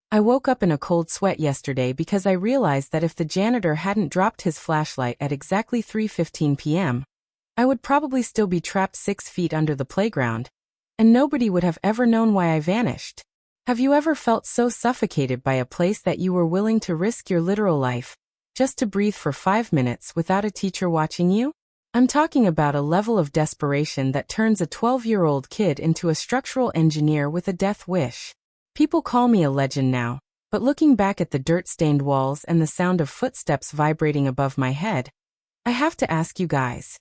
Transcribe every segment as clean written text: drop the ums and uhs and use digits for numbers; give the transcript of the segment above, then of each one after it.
I woke up in a cold sweat yesterday because I realized that if the janitor hadn't dropped his flashlight at exactly 3:15 p.m., I would probably still be trapped 6 feet under the playground, and nobody would have ever known why I vanished. Have you ever felt so suffocated by a place that you were willing to risk your literal life just to breathe for 5 minutes without a teacher watching you? I'm talking about a level of desperation that turns a 12-year-old kid into a structural engineer with a death wish. People call me a legend now, but looking back at the dirt-stained walls and the sound of footsteps vibrating above my head, I have to ask you guys,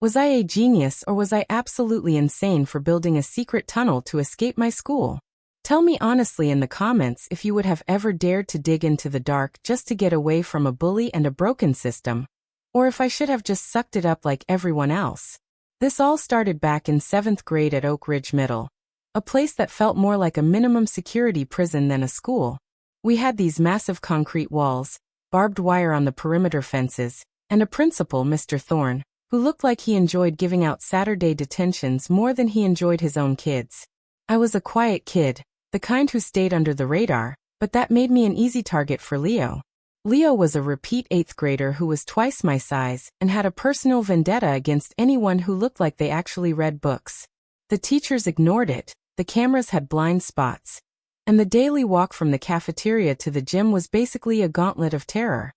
was I a genius or was I absolutely insane for building a secret tunnel to escape my school? Tell me honestly in the comments if you would have ever dared to dig into the dark just to get away from a bully and a broken system, or if I should have just sucked it up like everyone else. This all started back in 7th grade at Oak Ridge Middle, a place that felt more like a minimum security prison than a school. We had these massive concrete walls, barbed wire on the perimeter fences, and a principal, Mr. Thorne, who looked like he enjoyed giving out Saturday detentions more than he enjoyed his own kids. I was a quiet kid, the kind who stayed under the radar, but that made me an easy target for Leo. Leo was a repeat 8th grader who was twice my size and had a personal vendetta against anyone who looked like they actually read books. The teachers ignored it, the cameras had blind spots, and the daily walk from the cafeteria to the gym was basically a gauntlet of terror.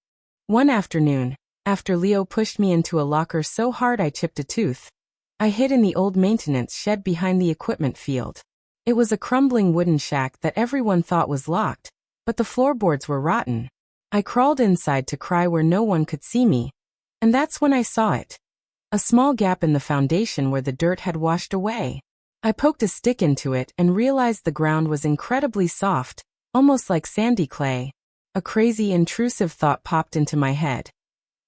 One afternoon, after Leo pushed me into a locker so hard I chipped a tooth, I hid in the old maintenance shed behind the equipment field. It was a crumbling wooden shack that everyone thought was locked, but the floorboards were rotten. I crawled inside to cry where no one could see me, and that's when I saw it. A small gap in the foundation where the dirt had washed away. I poked a stick into it and realized the ground was incredibly soft, almost like sandy clay. A crazy, intrusive thought popped into my head.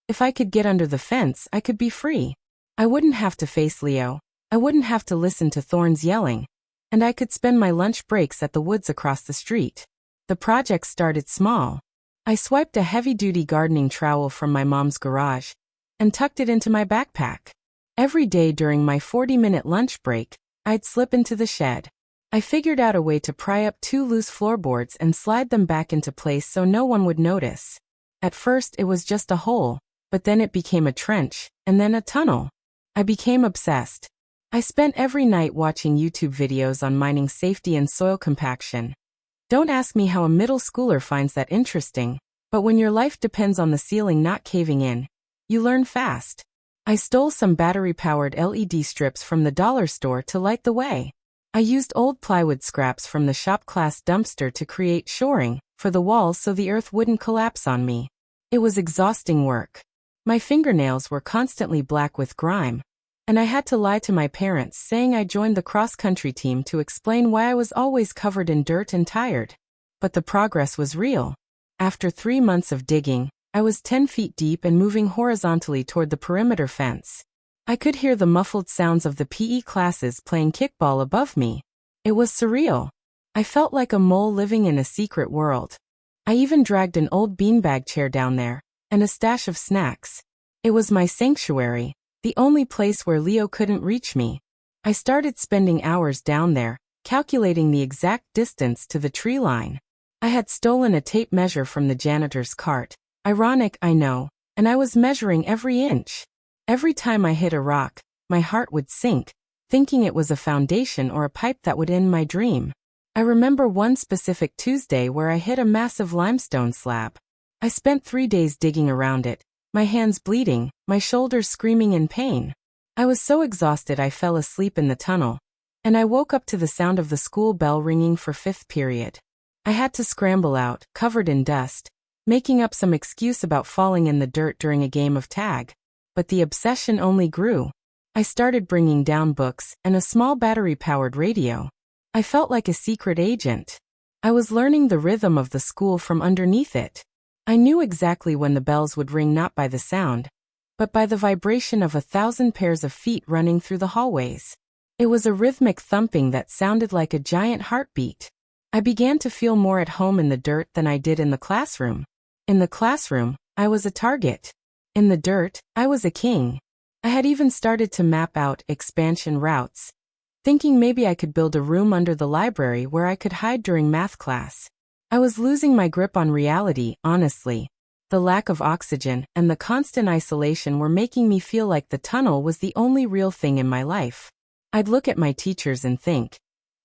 If I could get under the fence, I could be free. I wouldn't have to face Leo, I wouldn't have to listen to Thorne's yelling, and I could spend my lunch breaks at the woods across the street. The project started small. I swiped a heavy-duty gardening trowel from my mom's garage and tucked it into my backpack. Every day during my 40-minute lunch break, I'd slip into the shed. I figured out a way to pry up 2 loose floorboards and slide them back into place so no one would notice. At first it was just a hole, but then it became a trench, and then a tunnel. I became obsessed. I spent every night watching YouTube videos on mining safety and soil compaction. Don't ask me how a middle schooler finds that interesting, but when your life depends on the ceiling not caving in, you learn fast. I stole some battery-powered LED strips from the dollar store to light the way. I used old plywood scraps from the shop class dumpster to create shoring for the walls so the earth wouldn't collapse on me. It was exhausting work. My fingernails were constantly black with grime, and I had to lie to my parents saying I joined the cross-country team to explain why I was always covered in dirt and tired. But the progress was real. After 3 months of digging, I was 10 feet deep and moving horizontally toward the perimeter fence. I could hear the muffled sounds of the PE classes playing kickball above me. It was surreal. I felt like a mole living in a secret world. I even dragged an old beanbag chair down there, and a stash of snacks. It was my sanctuary, the only place where Leo couldn't reach me. I started spending hours down there, calculating the exact distance to the tree line. I had stolen a tape measure from the janitor's cart. Ironic, I know, and I was measuring every inch. Every time I hit a rock, my heart would sink, thinking it was a foundation or a pipe that would end my dream. I remember one specific Tuesday where I hit a massive limestone slab. I spent 3 days digging around it, my hands bleeding, my shoulders screaming in pain. I was so exhausted I fell asleep in the tunnel, and I woke up to the sound of the school bell ringing for 5th period. I had to scramble out, covered in dust, making up some excuse about falling in the dirt during a game of tag. But the obsession only grew. I started bringing down books and a small battery-powered radio. I felt like a secret agent. I was learning the rhythm of the school from underneath it. I knew exactly when the bells would ring, not by the sound, but by the vibration of 1,000 pairs of feet running through the hallways. It was a rhythmic thumping that sounded like a giant heartbeat. I began to feel more at home in the dirt than I did in the classroom. In the classroom, I was a target. In the dirt, I was a king. I had even started to map out expansion routes, thinking maybe I could build a room under the library where I could hide during math class. I was losing my grip on reality, honestly. The lack of oxygen and the constant isolation were making me feel like the tunnel was the only real thing in my life. I'd look at my teachers and think,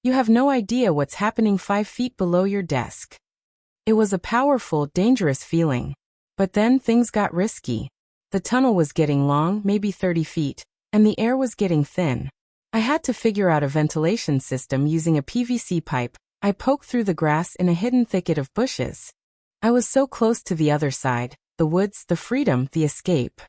"You have no idea what's happening 5 feet below your desk." It was a powerful, dangerous feeling. But then things got risky. The tunnel was getting long, maybe 30 feet, and the air was getting thin. I had to figure out a ventilation system using a PVC pipe. I poked through the grass in a hidden thicket of bushes. I was so close to the other side, the woods, the freedom, the escape.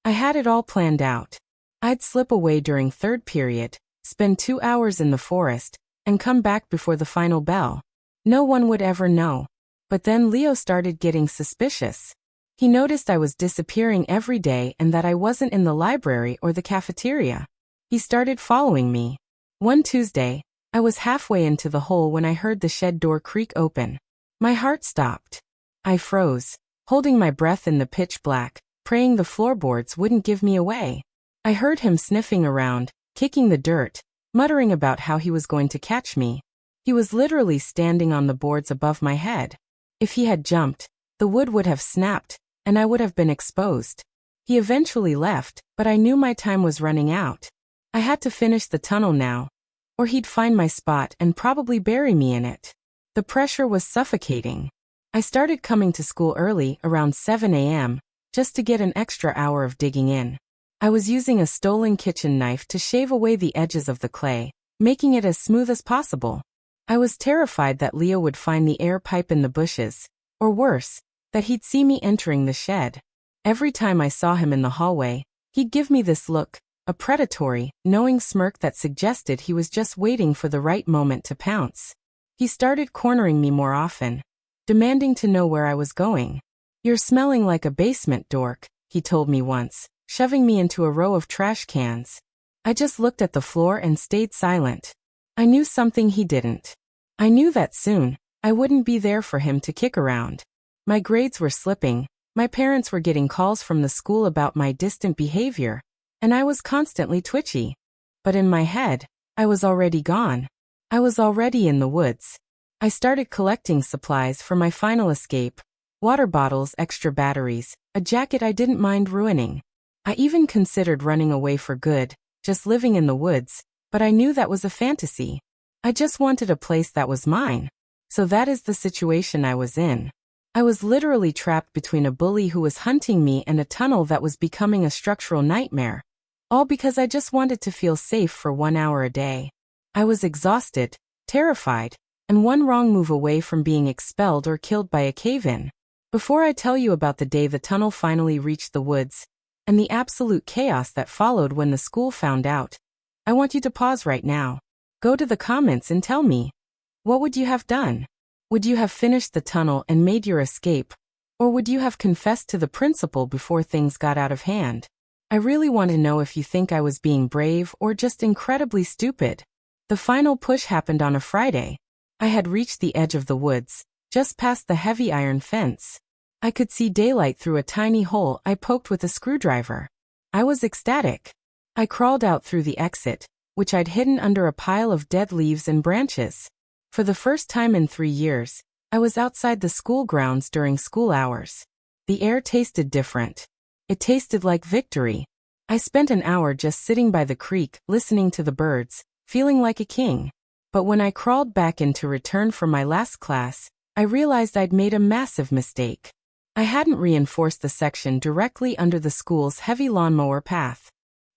I had it all planned out. I'd slip away during third period, spend 2 hours in the forest, and come back before the final bell. No one would ever know. But then Leo started getting suspicious. He noticed I was disappearing every day and that I wasn't in the library or the cafeteria. He started following me. One Tuesday, I was halfway into the hole when I heard the shed door creak open. My heart stopped. I froze, holding my breath in the pitch black, praying the floorboards wouldn't give me away. I heard him sniffing around, kicking the dirt, muttering about how he was going to catch me. He was literally standing on the boards above my head. If he had jumped, the wood would have snapped, and I would have been exposed. He eventually left, but I knew my time was running out. I had to finish the tunnel now, or he'd find my spot and probably bury me in it. The pressure was suffocating. I started coming to school early, around 7 a.m., just to get an extra hour of digging in. I was using a stolen kitchen knife to shave away the edges of the clay, making it as smooth as possible. I was terrified that Leo would find the air pipe in the bushes, or worse, that he'd see me entering the shed. Every time I saw him in the hallway, he'd give me this look, a predatory, knowing smirk that suggested he was just waiting for the right moment to pounce. He started cornering me more often, demanding to know where I was going. "You're smelling like a basement dork," he told me once, shoving me into a row of trash cans. I just looked at the floor and stayed silent. I knew something he didn't. I knew that soon, I wouldn't be there for him to kick around. My grades were slipping, my parents were getting calls from the school about my distant behavior, and I was constantly twitchy. But in my head, I was already gone. I was already in the woods. I started collecting supplies for my final escape. Water bottles, extra batteries, a jacket I didn't mind ruining. I even considered running away for good, just living in the woods, but I knew that was a fantasy. I just wanted a place that was mine. So that is the situation I was in. I was literally trapped between a bully who was hunting me and a tunnel that was becoming a structural nightmare. All because I just wanted to feel safe for 1 hour a day. I was exhausted, terrified, and one wrong move away from being expelled or killed by a cave-in. Before I tell you about the day the tunnel finally reached the woods, and the absolute chaos that followed when the school found out, I want you to pause right now. Go to the comments and tell me. What would you have done? Would you have finished the tunnel and made your escape? Or would you have confessed to the principal before things got out of hand? I really want to know if you think I was being brave or just incredibly stupid. The final push happened on a Friday. I had reached the edge of the woods, just past the heavy iron fence. I could see daylight through a tiny hole I poked with a screwdriver. I was ecstatic. I crawled out through the exit, which I'd hidden under a pile of dead leaves and branches. For the first time in 3 years, I was outside the school grounds during school hours. The air tasted different. It tasted like victory. I spent an hour just sitting by the creek, listening to the birds, feeling like a king. But when I crawled back in to return for my last class, I realized I'd made a massive mistake. I hadn't reinforced the section directly under the school's heavy lawnmower path.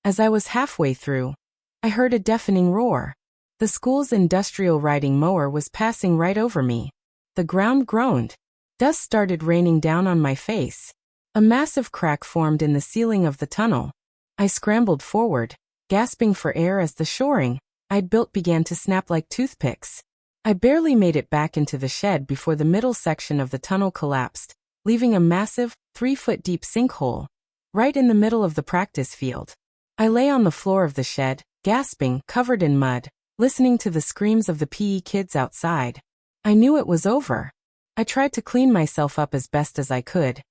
As I was halfway through, I heard a deafening roar. The school's industrial riding mower was passing right over me. The ground groaned. Dust started raining down on my face. A massive crack formed in the ceiling of the tunnel. I scrambled forward, gasping for air as the shoring I'd built began to snap like toothpicks. I barely made it back into the shed before the middle section of the tunnel collapsed, leaving a massive, 3-foot-deep sinkhole right in the middle of the practice field. I lay on the floor of the shed, gasping, covered in mud, listening to the screams of the PE kids outside. I knew it was over. I tried to clean myself up as best as I could.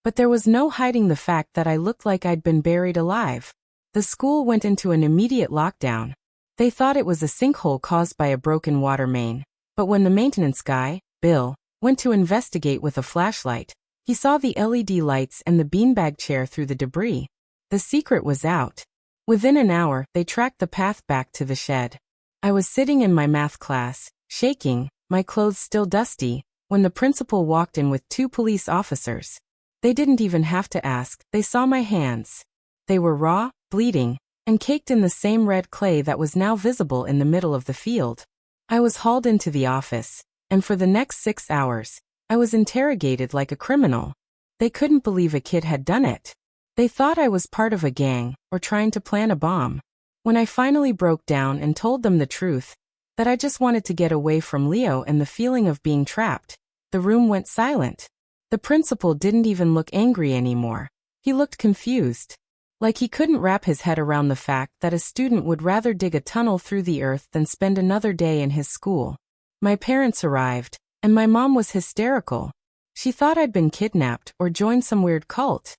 But there was no hiding the fact that I looked like I'd been buried alive. The school went into an immediate lockdown. They thought it was a sinkhole caused by a broken water main. But when the maintenance guy, Bill, went to investigate with a flashlight. He saw the LED lights and the beanbag chair through the debris. The secret was out. Within an hour, they tracked the path back to the shed. I was sitting in my math class, shaking, my clothes still dusty, when the principal walked in with 2 police officers. They didn't even have to ask, they saw my hands. They were raw, bleeding, and caked in the same red clay that was now visible in the middle of the field. I was hauled into the office, and for the next 6 hours, I was interrogated like a criminal. They couldn't believe a kid had done it. They thought I was part of a gang, or trying to plan a bomb. When I finally broke down and told them the truth, that I just wanted to get away from Leo and the feeling of being trapped, the room went silent. The principal didn't even look angry anymore. He looked confused. Like he couldn't wrap his head around the fact that a student would rather dig a tunnel through the earth than spend another day in his school. My parents arrived, and my mom was hysterical. She thought I'd been kidnapped or joined some weird cult.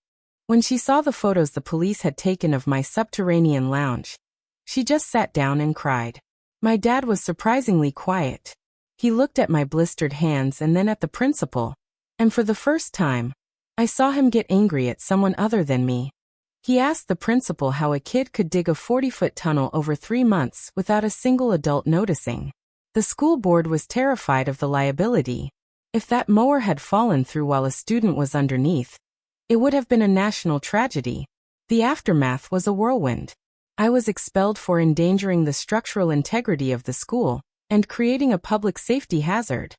When she saw the photos the police had taken of my subterranean lounge, she just sat down and cried. My dad was surprisingly quiet. He looked at my blistered hands and then at the principal, and for the first time, I saw him get angry at someone other than me. He asked the principal how a kid could dig a 40-foot tunnel over 3 months without a single adult noticing. The school board was terrified of the liability. If that mower had fallen through while a student was underneath, it would have been a national tragedy. The aftermath was a whirlwind. I was expelled for endangering the structural integrity of the school and creating a public safety hazard.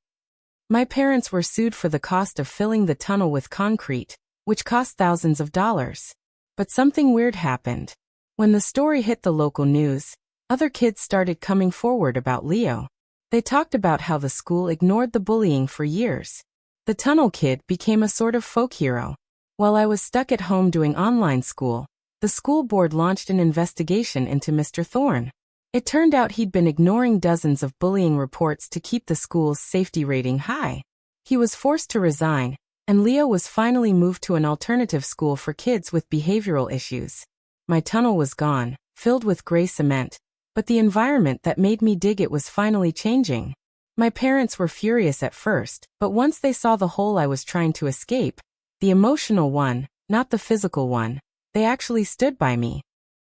My parents were sued for the cost of filling the tunnel with concrete, which cost thousands of dollars. But something weird happened. When the story hit the local news, other kids started coming forward about Leo. They talked about how the school ignored the bullying for years. The tunnel kid became a sort of folk hero. While I was stuck at home doing online school, the school board launched an investigation into Mr. Thorne. It turned out he'd been ignoring dozens of bullying reports to keep the school's safety rating high. He was forced to resign, and Leo was finally moved to an alternative school for kids with behavioral issues. My tunnel was gone, filled with gray cement, but the environment that made me dig it was finally changing. My parents were furious at first, but once they saw the hole I was trying to escape, the emotional one, not the physical one, they actually stood by me.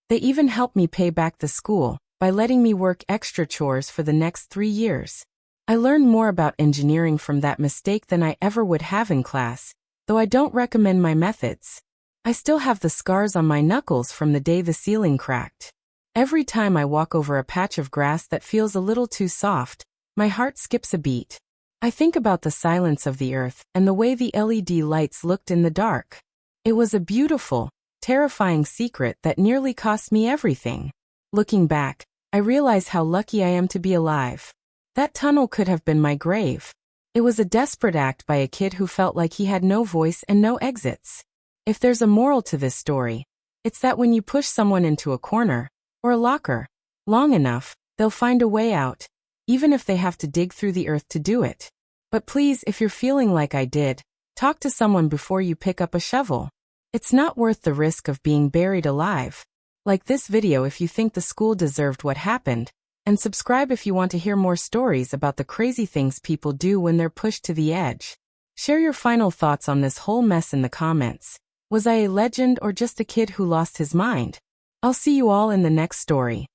They even helped me pay back the school by letting me work extra chores for the next 3 years. I learned more about engineering from that mistake than I ever would have in class, though I don't recommend my methods. I still have the scars on my knuckles from the day the ceiling cracked. Every time I walk over a patch of grass that feels a little too soft, my heart skips a beat. I think about the silence of the earth and the way the LED lights looked in the dark. It was a beautiful, terrifying secret that nearly cost me everything. Looking back, I realize how lucky I am to be alive. That tunnel could have been my grave. It was a desperate act by a kid who felt like he had no voice and no exits. If there's a moral to this story, it's that when you push someone into a corner, or a locker, long enough, they'll find a way out, even if they have to dig through the earth to do it. But please, if you're feeling like I did, talk to someone before you pick up a shovel. It's not worth the risk of being buried alive. Like this video if you think the school deserved what happened, and subscribe if you want to hear more stories about the crazy things people do when they're pushed to the edge. Share your final thoughts on this whole mess in the comments. Was I a legend or just a kid who lost his mind? I'll see you all in the next story.